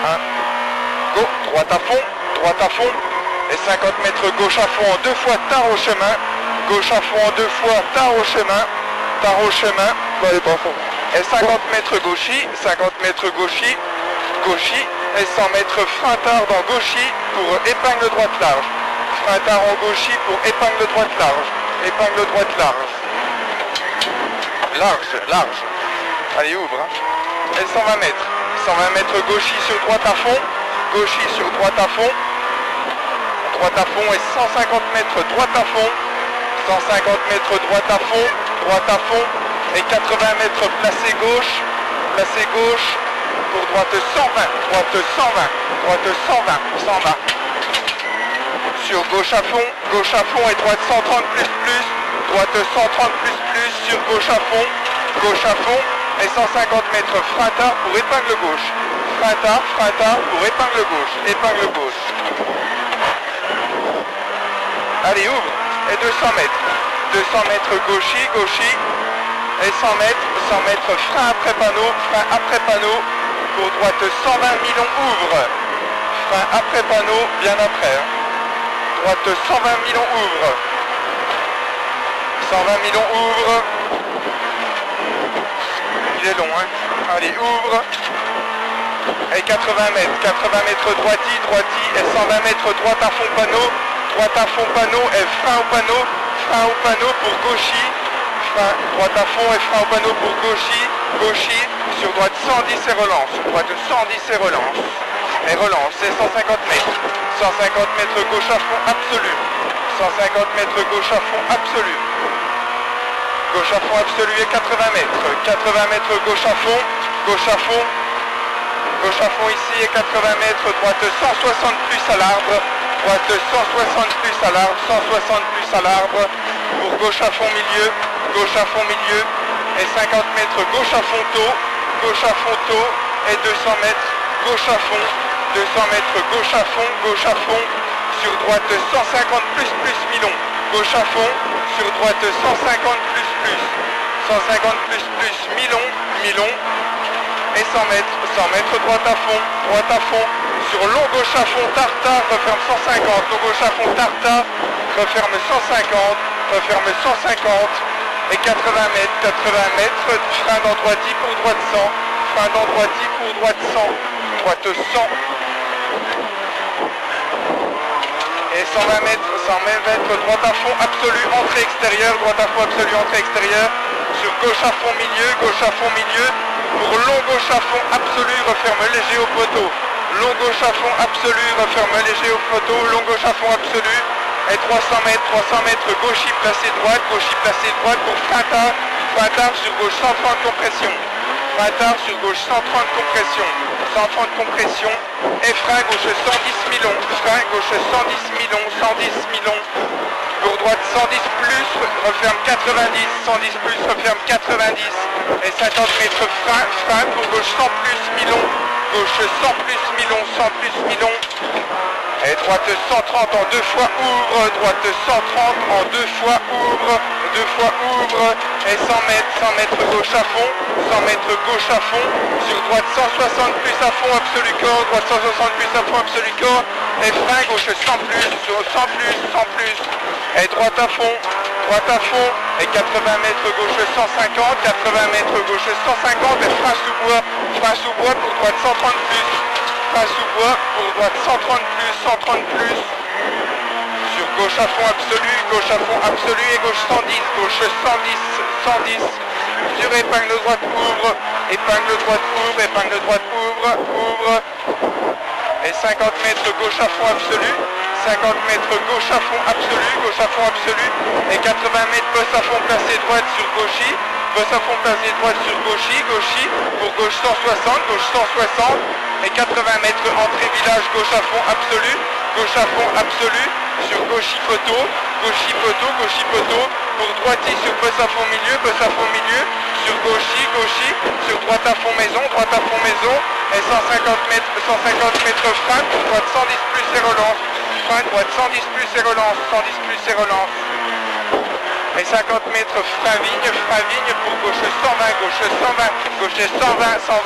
1, go, droite à fond, et 50 mètres gauche à fond en 2 fois, tard au chemin, gauche à fond en 2 fois, tard au chemin, Bon, allez, pas à fond. et 50 mètres gauchis, gauchis, et 100 mètres frein tard dans gauchis pour épingle droite large. Frein tard en gauchis pour épingle droite large. Épingle droite large. Large. Allez, ouvre. Hein. Et 120 mètres. 120 mètres gauchis sur droite à fond. Gauchis sur droite à fond. Droite à fond et 150 mètres droite à fond. 150 mètres droite à fond. Et 80 mètres placé gauche. Pour droite 120. Droite 120. Sur gauche à fond et droite 130 plus. Droite 130 plus sur gauche à fond et 150 mètres frein tard pour épingle gauche. Frein tard pour épingle gauche. Allez, ouvre. Et 200 mètres. 200 mètres gauchis et 100 mètres frein après panneau pour droite 120 millions ouvre. Frein après panneau, bien après. Hein. Droite 120 millions ouvre. 120 millions ouvre. Il est long, hein. Allez, ouvre. Et 80 mètres droiti et 120 mètres droite à fond panneau et frein au panneau pour gauchis. Frein, droite à fond et frein au panneau pour gauchis. Sur droite 110 et relance. Et relance, c'est 150 mètres. 150 mètres gauche à fond absolu. 150 mètres gauche à fond absolu. Gauche à fond absolu et 80 mètres. 80 mètres gauche à fond ici et 80 mètres. Droite 160 plus à l'arbre. Droite 160 plus à l'arbre. Pour gauche à fond milieu. Et 50 mètres gauche à fond tôt. Et 200 mètres gauche à fond. 200 mètres gauche à fond. Sur droite 150 plus Milon. Gauche à fond. Sur droite 150 plus. 150 plus Milon. Et 100 mètres droite à fond. Sur long gauche à fond tartare, referme 150. Long gauche à fond tartare, referme 150. Et 80 mètres, frein dans droiti pour droite 100. Droite 100. Et 120 mètres droite à fond absolu, entrée extérieure. Sur gauche à fond milieu. Pour long gauche à fond absolu, referme léger au poteau. Long gauche à fond absolu, referme léger au poteau. Long gauche à fond absolu. Et 300 mètres gauchis placé droite pour frein tard sur gauche 130 compression. Frein tard sur gauche 130 compression. Et frein gauche 110 Milon. Pour droite 110 plus, referme 90. 110 plus, referme 90. Et 50 mètres frein pour gauche 100 plus Milon. Gauche 100 plus Milon. Et droite 130 en 2 fois ouvre. Droite 130 en 2 fois ouvre. Et 100 mètres gauche à fond. Sur droite 160 plus à fond absolu corps. Et frein gauche 100 plus. Et droite à fond. Et 80 mètres gauche 150. 80 mètres gauche 150. Et frein sous bois pour droite 130 plus. Frein sous bois pour droite 130 plus. Sur gauche à fond absolu et gauche 110. Sur épingle droite ouvre. Et 50 mètres gauche à fond absolu. 50 mètres gauche à fond absolu. Et 80 mètres bosse à fond placé droite sur gauchis. Gauchis. Pour gauche 160. Et 80 mètres entrée village gauche à fond absolu. Sur gauchis poteau. Pour droiti sur bosse à fond milieu. Sur gauchis. Sur droite à fond maison. Et 150 mètres frein pour droite 110 plus et relance. et 50 mètres frein vigne pour gauche 120, gauche 120, gauche 120, 120,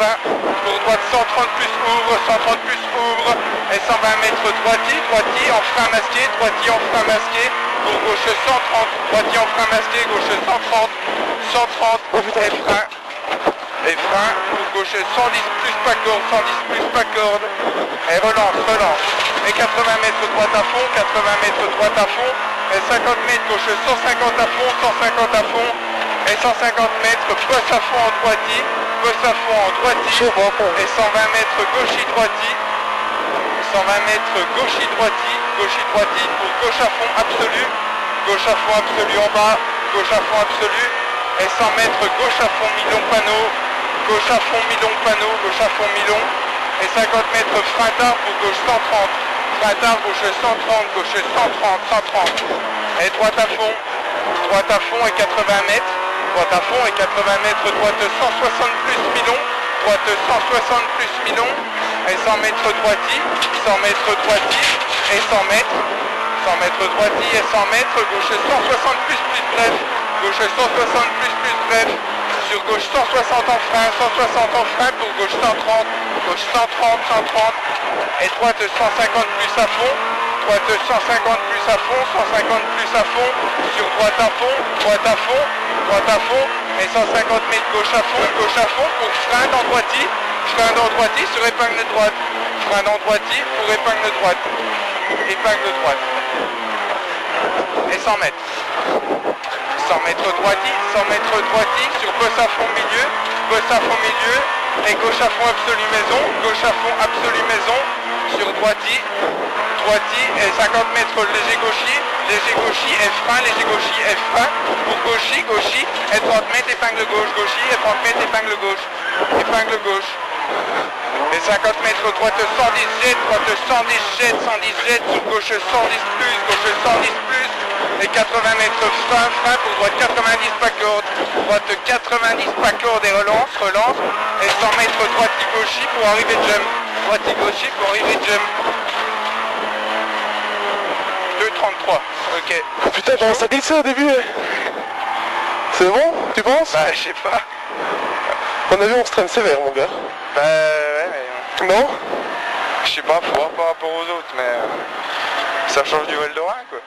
pour droite 130 plus ouvre, 130 plus ouvre, et 120 mètres droiti en frein masqué, pour gauche 130, droiti en frein masqué, gauche 130, 130, et frein, pour gauche 110 plus pas corde, 110 plus pas corde, et relance, et 80 mètres droite à fond, 80 mètres droite à fond, et 50 mètres gauche 150 à fond, 150 à fond, et 150 mètres bosse à fond en droiti, et 120 mètres gauchi-droiti, 120 mètres gauchi-droiti pour gauche à fond absolu en bas, gauche à fond absolu, et 100 mètres gauche à fond mi-long panneau, gauche à fond mi-long, et 50 mètres frein tard pour gauche 130, frein tard gauche 130, et droite à fond et 80 mètres, droite 160 plus mi-long, et 100 mètres droiti, et 100 mètres droiti et 100 mètres, gauche 160 plus bref, sur gauche 160 en frein, pour gauche 130, et droite 150 plus à fond, 150 plus à fond, sur droite à fond, et 150 mètres gauche à fond, pour frein dans droiti sur épingle droite, pour épingle droite, et 100 mètres. 100 mètres droiti, sur bosse à fond milieu, et gauche à fond absolu maison, sur droiti, et 50 mètres léger gauchi et frein, pour gauchi, et 30 mètres épingle gauche, et 50 mètres droite 110 jet, sur gauche 110 plus, et 80 mètres frein pour droite 90 pas corde, et relance, et 100 mètres droiti gauchi pour arriver jump, 2,33, ok. Putain, bah, ça glissait au début. C'est bon, tu penses? Bah je sais pas. On a vu, on se traîne sévère, mon gars. Bah ouais, mais... Non? Je sais pas, faut voir par rapport aux autres, mais... ça change du Val d'Orin, quoi.